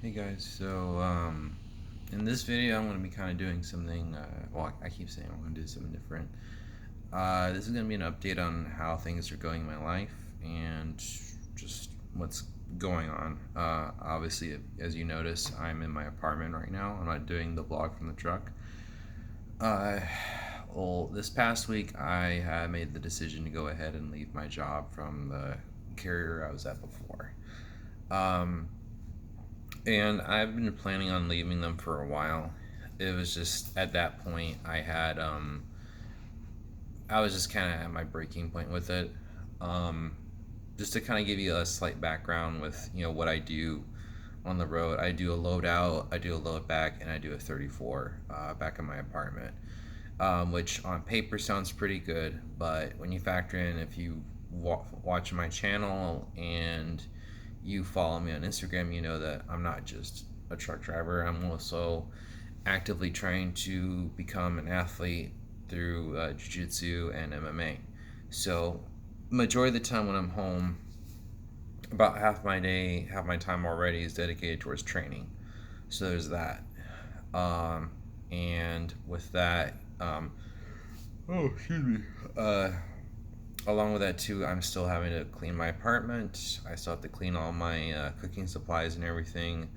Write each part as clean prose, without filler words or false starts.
Hey guys, so in this video I'm going to be kind of doing something, well I keep saying I'm going to do something different. This is going to be an update on how things are going in my life and just what's going on. Obviously, as you notice, I'm in my apartment right now. I'm not doing the vlog from the truck. Uh, well, this past week I had made the decision to go ahead and leave my job from the carrier I was at before. Um, And I've been planning on leaving them for a while. It was just at that point I was just kind of at my breaking point with it. Um, just to kind of give you a slight background with what I do on the road. I do a load out, I do a load back, and I do a 34 back in my apartment. Which on paper sounds pretty good, but when you factor in if you watch my channel and you follow me on Instagram, you know that I'm not just a truck driver. I'm also actively trying to become an athlete through jiu-jitsu and MMA. So majority of the time when I'm home, about half my day, half my time already is dedicated towards training. So there's that. And with that, oh, excuse me. Along with that too, I'm still having to clean my apartment. I still have to clean all my cooking supplies and everything.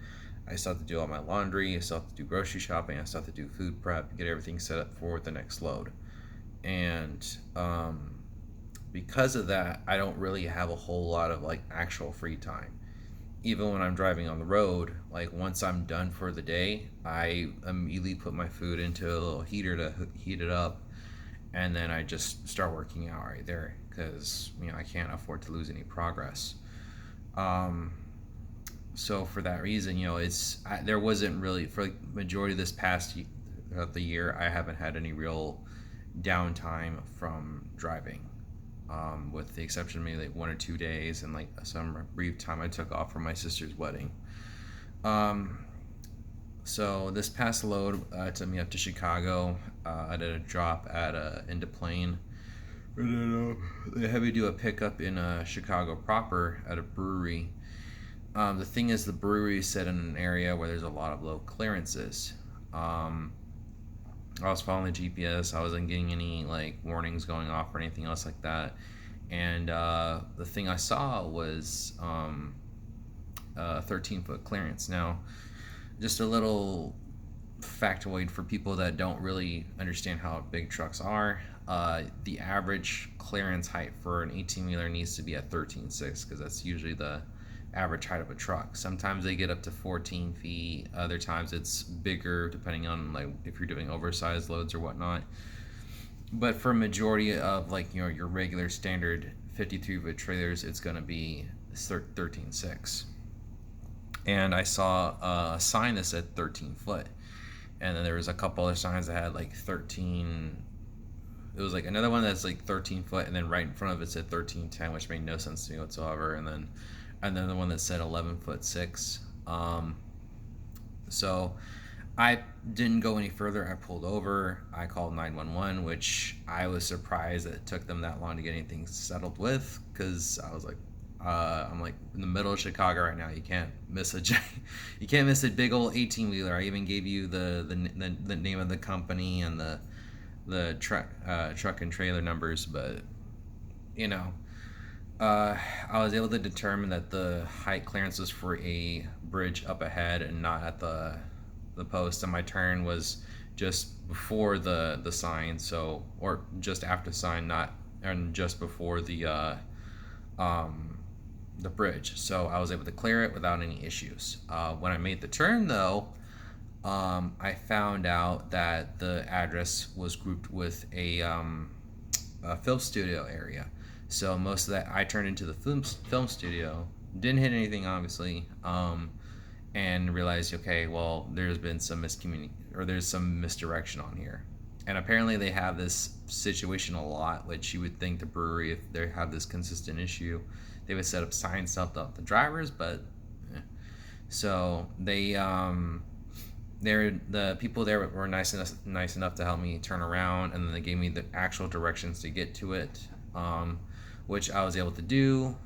I still have to do all my laundry. I still have to do grocery shopping. I still have to do food prep, get everything set up for the next load. And because of that, I don't really have a whole lot of like actual free time. Even when I'm driving on the road, like once I'm done for the day, I immediately put my food into a little heater to heat it up, and then I just start working out right there because I can't afford to lose any progress. Um, so for that reason, there wasn't really for like majority of this past of the year, I haven't had any real downtime from driving. With the exception of maybe like 1 or 2 days and like some brief time I took off for my sister's wedding. Um, so this past load took me up to Chicago. I did a drop at into Plain. And then they had me do a pickup in Chicago proper at a brewery. The thing is, the brewery is set in an area where there's a lot of low clearances. I was following the GPS. I wasn't getting any like warnings going off or anything else like that. And the thing I saw was a 13-foot clearance. Now, just a little factoid for people that don't really understand how big trucks are. The average clearance height for an 18-wheeler needs to be at 13.6 because that's usually the average height of a truck. Sometimes they get up to 14 feet. Other times it's bigger depending on like if you're doing oversized loads or whatnot. But for a majority of like your regular standard 53-foot trailers, it's going to be 13.6. And I saw a sign that said 13 foot, and then there was a couple other signs that had like 13. It was like another one that's like 13 foot, and then right in front of it said 13.10, which made no sense to me whatsoever. And then another one that said 11.6. So I didn't go any further. I pulled over. I called 911, which I was surprised that it took them that long to get anything settled with, because I was like, I'm like in the middle of Chicago right now. You can't miss you can't miss a big old 18-wheeler. I even gave you the name of the company and the truck and trailer numbers, but you know, I was able to determine that the height clearance was for a bridge up ahead and not at the post, and my turn was just before the sign, so or just after the sign, not and just before the bridge. So I was able to clear it without any issues. When I made the turn, though, I found out that the address was grouped with a film studio area. So most of that, I turned into the film studio. Didn't hit anything, obviously, and realized, okay, well, there's been some there's some misdirection on here. And apparently they have this situation a lot, which you would think the brewery, if they have this consistent issue, they would set up signs to help the drivers, but so the people there were nice enough to help me turn around, and then they gave me the actual directions to get to it, which I was able to do.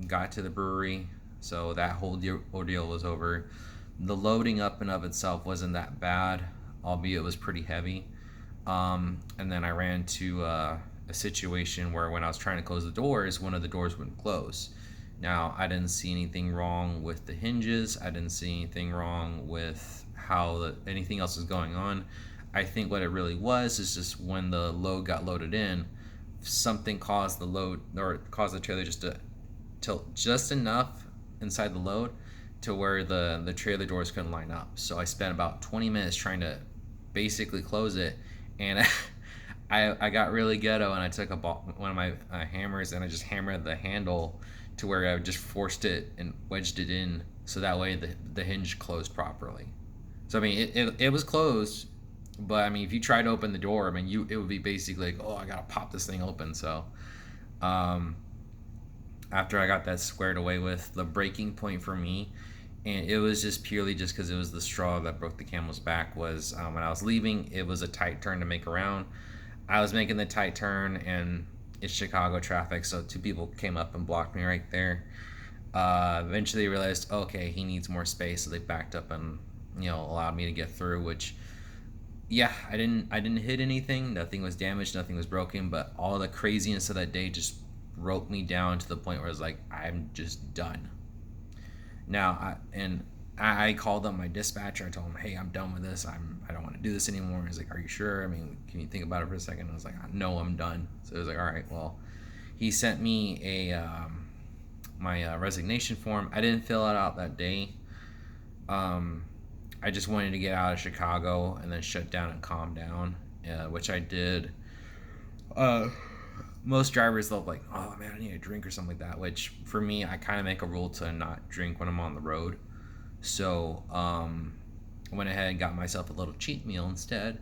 Got to the brewery, so that whole ordeal was over. The loading up and of itself wasn't that bad, albeit it was pretty heavy. And then I ran into a situation where when I was trying to close the doors, one of the doors wouldn't close. Now, I didn't see anything wrong with the hinges. I didn't see anything wrong with anything else is going on. I think what it really was is just when the load got loaded in, something caused the load or caused the trailer just to tilt just enough inside the load to where the trailer doors couldn't line up. So I spent about 20 minutes trying to basically close it, and I got really ghetto, and I took one of my hammers and I just hammered the handle to where I just forced it and wedged it in so that way the hinge closed properly. So I mean it was closed, but I mean if you tried to open the door, I mean it would be basically like, oh, I gotta pop this thing open. So um, after I got that squared away with, the breaking point for me, and it was just purely just because it was the straw that broke the camel's back, was when I was leaving, it was a tight turn to make around. I was making the tight turn, and it's Chicago traffic, so two people came up and blocked me right there. Eventually realized, okay, he needs more space, so they backed up and allowed me to get through. Which, yeah, I didn't hit anything. Nothing was damaged. Nothing was broken. But all the craziness of that day just broke me down to the point where I was like, I'm just done. Now, I called up my dispatcher. I told him, hey, I'm done with this. I don't want to do this anymore. He's like, are you sure? I mean, can you think about it for a second? I was like, no, I'm done. So he was like, all right, well, he sent me my resignation form. I didn't fill it out that day. I just wanted to get out of Chicago and then shut down and calm down, which I did. Most drivers, they'll be like, oh man, I need a drink or something like that, which for me, I kind of make a rule to not drink when I'm on the road. So I went ahead and got myself a little cheat meal instead.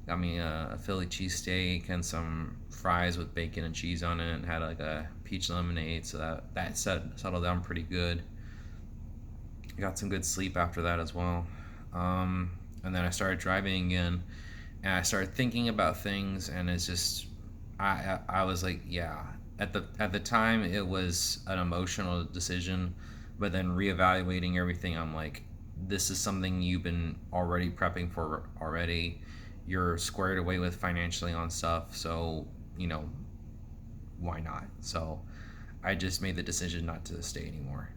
Got me a Philly cheesesteak and some fries with bacon and cheese on it, and had like a peach lemonade, so that settled down pretty good. Got some good sleep after that as well. And then I started driving again, and I started thinking about things, and it's just I was like, yeah. At the time, it was an emotional decision, but then reevaluating everything, I'm like, this is something you've been already prepping for already. You're squared away with financially on stuff, so why not? So I just made the decision not to stay anymore.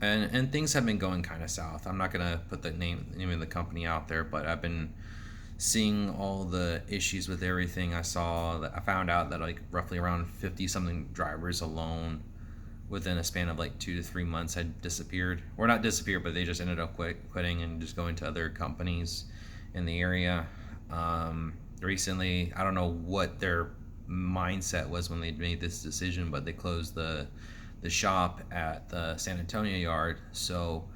And things have been going kind of south. I'm not gonna put the name of the company out there, but I've been seeing all the issues with everything. I found out that like roughly around 50 something drivers alone within a span of like 2 to 3 months had disappeared, or not disappeared, but they just ended up quitting and just going to other companies in the area. Recently, I don't know what their mindset was when they made this decision, but they closed the shop at the San Antonio yard. So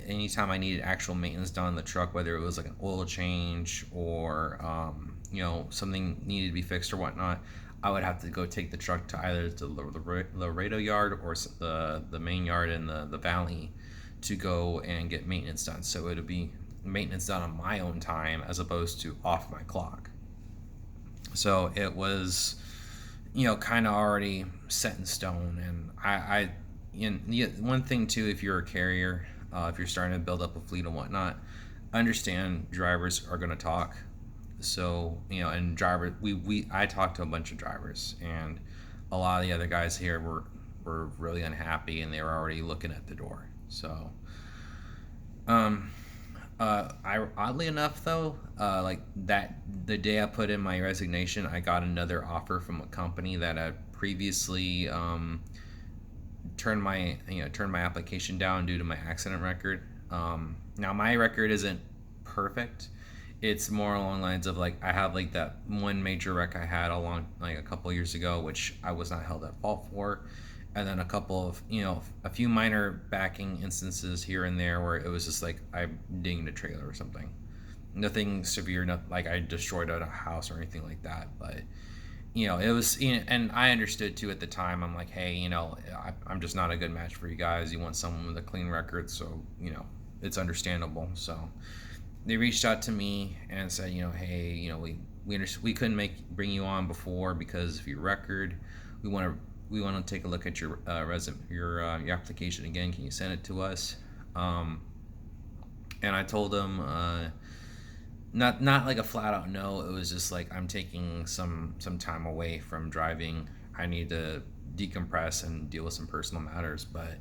anytime I needed actual maintenance done on the truck, whether it was like an oil change or something needed to be fixed or whatnot, I would have to go take the truck to either the Laredo yard or the main yard in the valley to go and get maintenance done. So it would be maintenance done on my own time as opposed to off my clock. So it was kind of already set in stone. And one thing too, if you're a carrier, if you're starting to build up a fleet and whatnot, understand drivers are going to talk. So and I talked to a bunch of drivers, and a lot of the other guys here were really unhappy, and they were already looking at the door. So oddly enough though, like that the day I put in my resignation, I got another offer from a company that had previously turned my application down due to my accident record. Now my record isn't perfect. It's more along the lines of like, I have like that one major wreck I had a couple years ago, which I was not held at fault for, and then a couple of a few minor backing instances here and there where it was just like I dinged a trailer or something. Nothing severe, not like I destroyed a house or anything like that, but it was, and I understood too at the time. I'm like, hey, I'm just not a good match for you guys. You want someone with a clean record, so it's understandable. So they reached out to me and said, hey, we couldn't bring you on before because of your record. We we want to take a look at your resume, your application again. Can you send it to us? And I told him, not like a flat out no. It was just like, I'm taking some time away from driving. I need to decompress and deal with some personal matters. But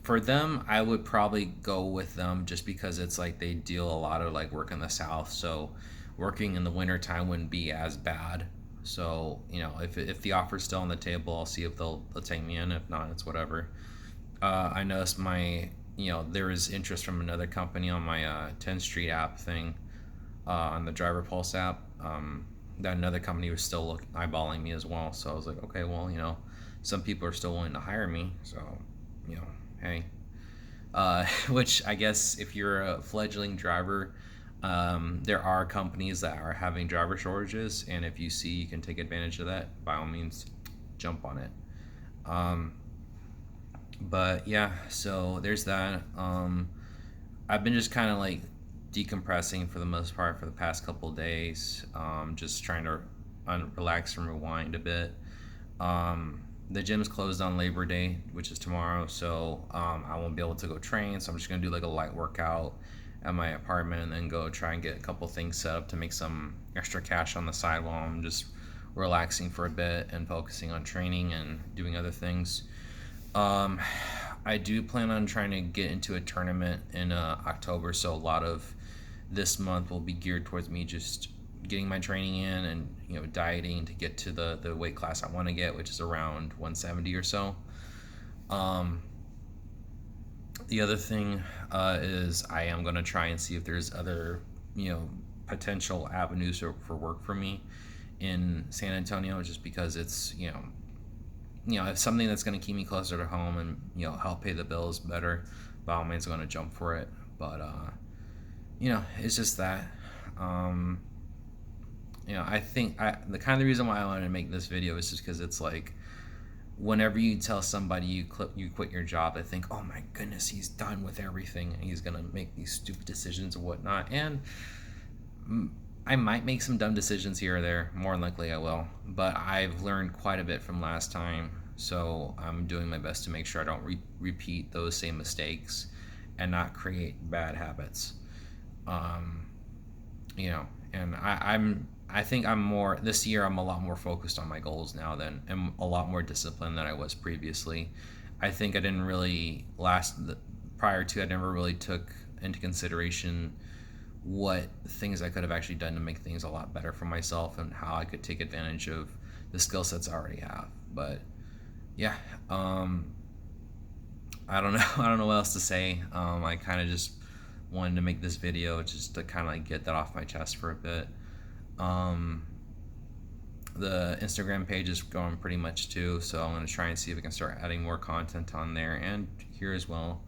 for them, I would probably go with them just because it's like they deal a lot of like work in the south, so working in the winter time wouldn't be as bad. So if the offer's still on the table, I'll see if they'll take me in. If not, it's whatever. I noticed there is interest from another company on my 10th Street app thing, on the Driver Pulse app. That another company was still eyeballing me as well. So I was like, okay, well, some people are still willing to hire me. So, hey. Which I guess if you're a fledgling driver, there are companies that are having driver shortages, and if you see you can take advantage of that, by all means, jump on it. But yeah, so there's that. I've been just kind of like decompressing for the most part for the past couple of days, just trying to relax and rewind a bit. The gym's closed on Labor Day, which is tomorrow, so I won't be able to go train. So I'm just gonna do like a light workout at my apartment, and then go try and get a couple things set up to make some extra cash on the side while I'm just relaxing for a bit and focusing on training and doing other things. I do plan on trying to get into a tournament in October, so a lot of this month will be geared towards me just getting my training in and dieting to get to the weight class I want to get, which is around 170 or so. The other thing is I am going to try and see if there's other potential avenues for work for me in San Antonio, just because it's if something that's going to keep me closer to home and help pay the bills better, by all means I'm going to jump for it. But it's just that I think the reason why I wanted to make this video is just because it's like, whenever you tell somebody you quit your job, they think, oh my goodness, he's done with everything and he's gonna make these stupid decisions and whatnot. And I might make some dumb decisions here or there. More than likely I will, but I've learned quite a bit from last time, so I'm doing my best to make sure I don't repeat those same mistakes and not create bad habits. And I think this year I'm a lot more focused on my goals now and a lot more disciplined than I was previously. I think I didn't really prior to, I never really took into consideration what things I could have actually done to make things a lot better for myself and how I could take advantage of the skill sets I already have. But yeah, I don't know. I don't know what else to say. I kind of just wanted to make this video just to kind of like get that off my chest for a bit. The Instagram page is going pretty much too, so I'm going to try and see if I can start adding more content on there and here as well.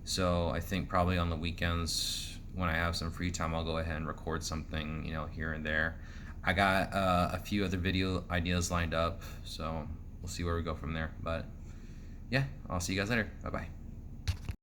So I think probably on the weekends when I have some free time, I'll go ahead and record something, here and there. I got a few other video ideas lined up, so we'll see where we go from there. But yeah, I'll see you guys later. Bye bye.